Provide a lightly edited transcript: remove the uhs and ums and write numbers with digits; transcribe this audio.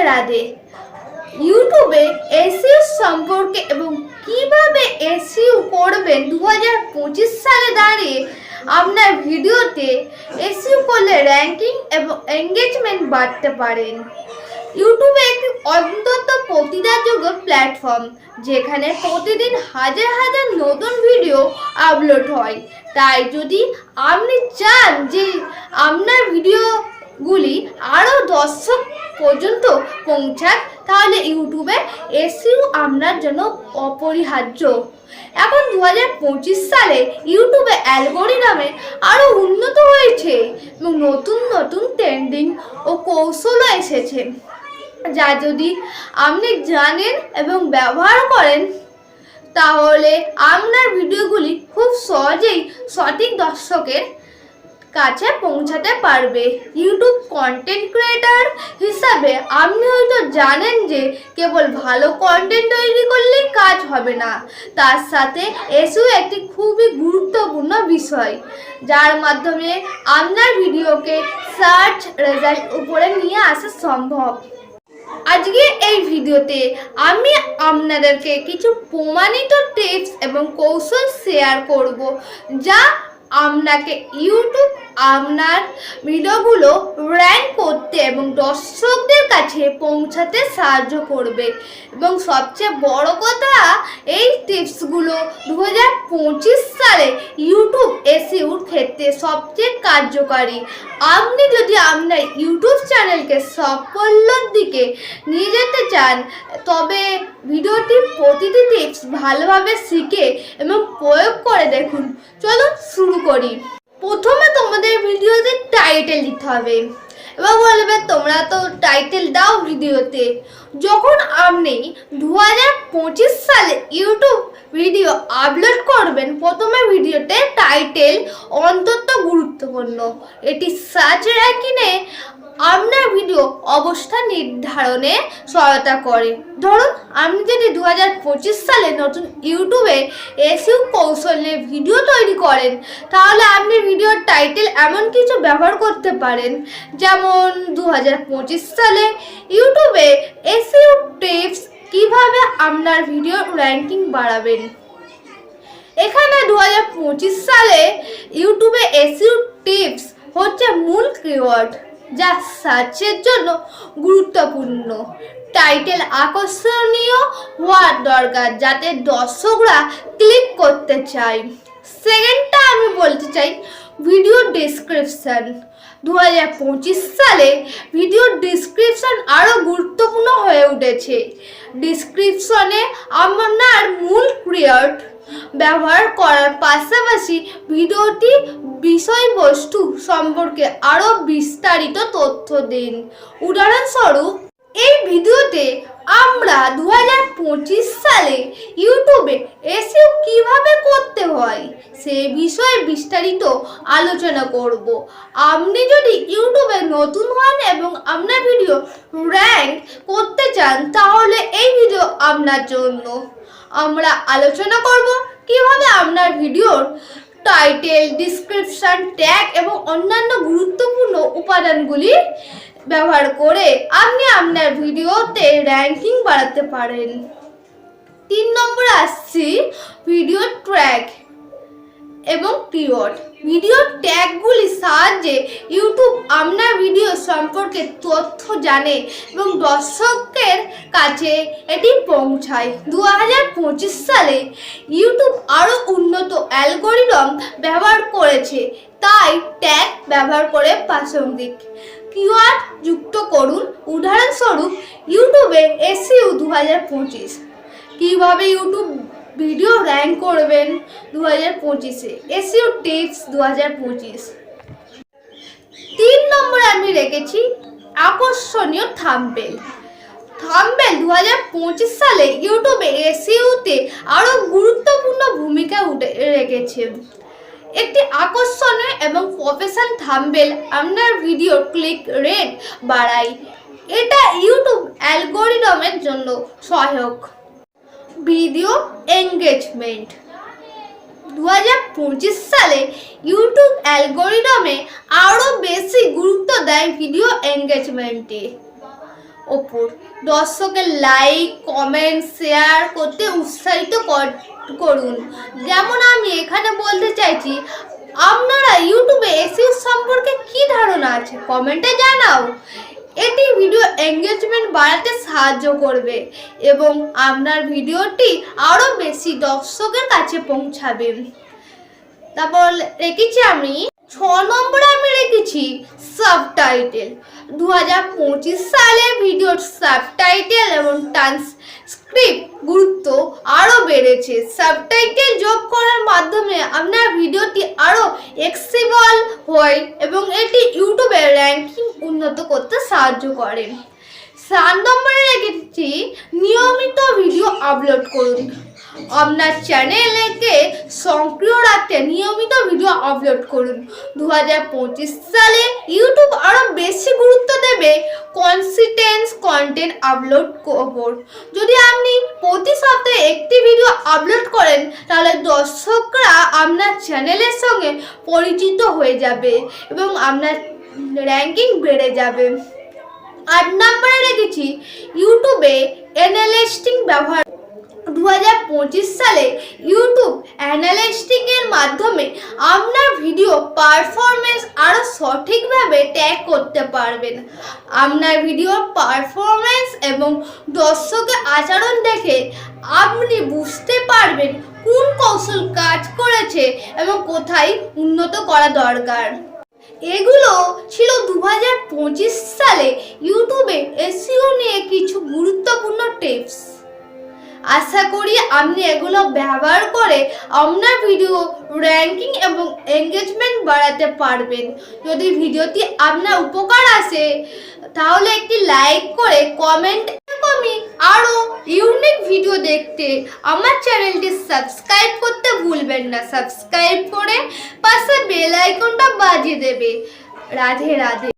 রাধে। ইউটিউবে এসইও সম্পর্কে এবং কিভাবে এসইও করবেন 2025 সালে দাঁড়িয়ে আপনার ভিডিওতে এসইও করলে র্যাঙ্কিং এবং এঙ্গেজমেন্ট বাড়তে পারেন। ইউটিউবে একটি অত্যন্ত প্রতিযোগিতাযোগ্য প্ল্যাটফর্ম, যেখানে প্রতিদিন হাজার হাজার নতুন ভিডিও আপলোড হয়। তাই যদি আপনি চান যে আপনার ভিডিওগুলি আরও দর্শক পর্যন্ত পৌঁছাক, তাহলে ইউটিউবে এসইও আপনার জন্য অপরিহার্য। এখন 2025 সালে ইউটিউবে অ্যালগরিদমে আরও উন্নত হয়েছে এবং নতুন নতুন ট্রেন্ডিং ও কৌশলও এসেছে, যা যদি আপনি জানেন এবং ব্যবহার করেন, তাহলে আপনার ভিডিওগুলি খুব সহজেই সঠিক দর্শকের কাছে পৌঁছাতে পারবে। ইউটিউব কন্টেন্ট ক্রিয়েটর হিসাবে আপনি হয়তো জানেন যে কেবল ভালো কন্টেন্ট তৈরি করলেই কাজ হবে না, তার সাথে এসইও একটি খুবই গুরুত্বপূর্ণ বিষয়, যার মাধ্যমে আপনার ভিডিওকে সার্চ রেজাল্ট উপরে নিয়ে আসা সম্ভব। আজকে এই ভিডিওতে আমি আপনাদেরকে কিছু প্রমাণিত টিপস এবং কৌশল শেয়ার করব, যা আপনাকে ইউটিউব আপনার ভিডিওগুলো র্যাঙ্ক করতে এবং দর্শকদের কাছে পৌঁছাতে সাহায্য করবে। এবং সবচেয়ে বড় কথা, এই টিপসগুলো 2025 সালে ইউটিউব এসইওর ক্ষেত্রে সবচেয়ে কার্যকারী। আপনি যদি আপনার ইউটিউব চ্যানেলকে সাফল্যের দিকে নিয়ে যেতে চান, তবে ভিডিওটির প্রতিটি টিপস ভালোভাবে শিখে এবং প্রয়োগ করে দেখুন। চলুন শুরু করি। প্রথমে তোমাদের ভিডিওতে টাইটেল দিতে হবে। এবার বলবে তোমরা তো টাইটেল দাও ভিডিওতে। যখন আপনি 2025 সালে ইউটিউব ভিডিও আপলোড করবেন, প্রথমে ভিডিওতে টাইটেল অত্যন্ত গুরুত্বপূর্ণ। এটি সার্চ র্যাঙ্কিংয়ে আপনার ভিডিও অবস্থান নির্ধারণে সহায়তা করে। ধরুন আপনি যদি 2025 সালে নতুন ইউটিউবে এসইও কৌশল নিয়ে ভিডিও তৈরি করেন, তাহলে আপনি ভিডিওর টাইটেল এমন কিছু ব্যবহার করতে পারেন, যেমন 2025 সালে ইউটিউবে এসইও টিপস, কিভাবে আপনার ভিডিও র্যাঙ্কিং বাড়াবেন। এখানে 2025 সালে ইউটিউবে এসইও টিপস হচ্ছে মূল কিওয়ার্ড, যা সার্চের জন্য গুরুত্বপূর্ণ। টাইটেল আকর্ষণীয় হওয়ার দরকার, যাতে দর্শকরা ক্লিক করতে চায়। সেকেন্ডটা আমি বলতে চাই ভিডিও ডেসক্রিপশন। 2025 সালে ভিডিও ডেসক্রিপশন আরও গুরুত্বপূর্ণ হয়ে উঠেছে। ডেসক্রিপশনে আপনার মূল কিওয়ার্ড ব্যবহার করার পাশাপাশি ভিডিওটি বিষয়বস্তু সম্পর্কে আরও বিস্তারিত তথ্য দিন। উদাহরণস্বরূপ, এই ভিডিওতে আমরা 2025 সালে ইউটিউবে এসইও কিভাবে করতে হয় সে বিষয়ে বিস্তারিত আলোচনা করব। আপনি যদি ইউটিউবে নতুন হন এবং আপনার ভিডিও র্যাঙ্ক করতে চান, তাহলে এই ভিডিও আপনার জন্য। আমরা আলোচনা করব কিভাবে আপনার ভিডিওর টাইটেল, ডিসক্রিপশন, ট্যাগ এবং অন্যান্য গুরুত্বপূর্ণ উপাদানগুলি ব্যবহার করে আপনি আপনার ভিডিওতে র্যাঙ্কিং বাড়াতে পারেন। 3 নম্বরে আসছি ভিডিও ট্যাগ এবং কিওয়ার্ড। ভিডিও ট্যাগগুলির সাহায্যে ইউটিউব আপনার ভিডিও সম্পর্কে তথ্য জানে এবং দর্শকের কাছে এটি পৌঁছায়। 2025 সালে ইউটিউব আরও উন্নত অ্যালগরিদম ব্যবহার করেছে, তাই ট্যাগ ব্যবহার করে প্রাসঙ্গিক কিওয়ার্ড যুক্ত করুন। উদাহরণস্বরূপ, ইউটিউবে এসইও 2025, কিভাবে ইউটিউব ভিডিও র্যাঙ্ক করবেন 2025-এ, এসইও টিপস 2025। 3 নম্বরে আমি রেখেছি আকর্ষণীয় থাম্বনেল। থাম্বনেল 2025 সালে ইউটিউবে এসইওতে আরও গুরুত্বপূর্ণ ভূমিকা রেখেছে। একটি আকর্ষণীয় এবং প্রফেশনাল থাম্বনেল আপনার ভিডিওর ক্লিক রেট বাড়ায়। এটা ইউটিউব অ্যালগরিদমের জন্য সহায়ক। Video engagement. 2025 সালে ইউটিউব অ্যালগরিদমে আরও বেশি গুরুত্ব দেয় ভিডিও এঙ্গেজমেন্টে। ওপর দর্শকের লাইক, কমেন্ট, শেয়ার করতে উৎসাহিত করুন। যেমন আমি এখানে বলতে চাইছি, আপনারা ইউটিউবে এসইও সম্পর্কে কি ধারণা আছে কমেন্টে জানাও। এটি ভিডিও এঙ্গেজমেন্ট বাড়াতে সাহায্য করবে এবং আপনার ভিডিওটি আরও বেশি দর্শকের কাছে পৌঁছাবে। তারপর রেখেছি আমি 6 নম্বরে আমি রেখেছি সাবটাইটেল। 2025 সালে ভিডিওর সাবটাইটেল এবং ট্রান্সক্রিপ্ট গুরুত্ব আরও বেড়েছে। সাবটাইটেল যোগ করার মাধ্যমে আপনার ভিডিওটি আরও অ্যাক্সেসিবল হয় এবং এটি ইউটিউবের র্যাঙ্কিং উন্নত করতে সাহায্য করে। 7 নম্বরে রেখেছি নিয়মিত ভিডিও আপলোড করুন। আপনার চ্যানেলকে সক্রিয় রাখতে নিয়মিত ভিডিও আপলোড করুন। 2025 সালে ইউটিউব আরও বেশি গুরুত্ব দেবে কনসিস্টেন্ট কন্টেন্ট আপলোড ওপর। যদি আপনি প্রতি সপ্তাহে একটি ভিডিও আপলোড করেন তাহলে দর্শকরা আপনার চ্যানেলের সঙ্গে পরিচিত হয়ে যাবে এবং আপনার র্যাঙ্কিং বেড়ে যাবে। 8 নম্বরে রেখেছি ইউটিউবে অ্যানালিস্টিং ব্যবহার। 2025 সালে ইউটিউব অ্যানালিস্টিং এর মাধ্যমে আপনার ভিডিও পারফরমেন্স আরও সঠিকভাবে ট্র্যাক করতে পারবেন। আপনার ভিডিওর পারফরমেন্স এবং দর্শকের আচরণ দেখে আপনি বুঝতে পারবেন কোন কৌশল কাজ করেছে এবং কোথায় উন্নত করা দরকার। এগুলো ছিল 2025 সালে ইউটিউবে এসইও নিয়ে কিছু গুরুত্বপূর্ণ টিপস। আশা করি আপনি এগুলো ব্যবহার করে আপনার ভিডিও র্যাঙ্কিং এবং এঙ্গেজমেন্ট বাড়াতে পারবেন। যদি ভিডিওটি আপনার উপকার আসে তাহলে একটি লাইক করে কমেন্ট, এরকমই আরও ইউনিক ভিডিও দেখতে আমার চ্যানেলটি সাবস্ক্রাইব করতে ভুলবেন না। সাবস্ক্রাইব করে পাশে বেল আইকনটা বাজিয়ে দেবে। রাধে রাধে।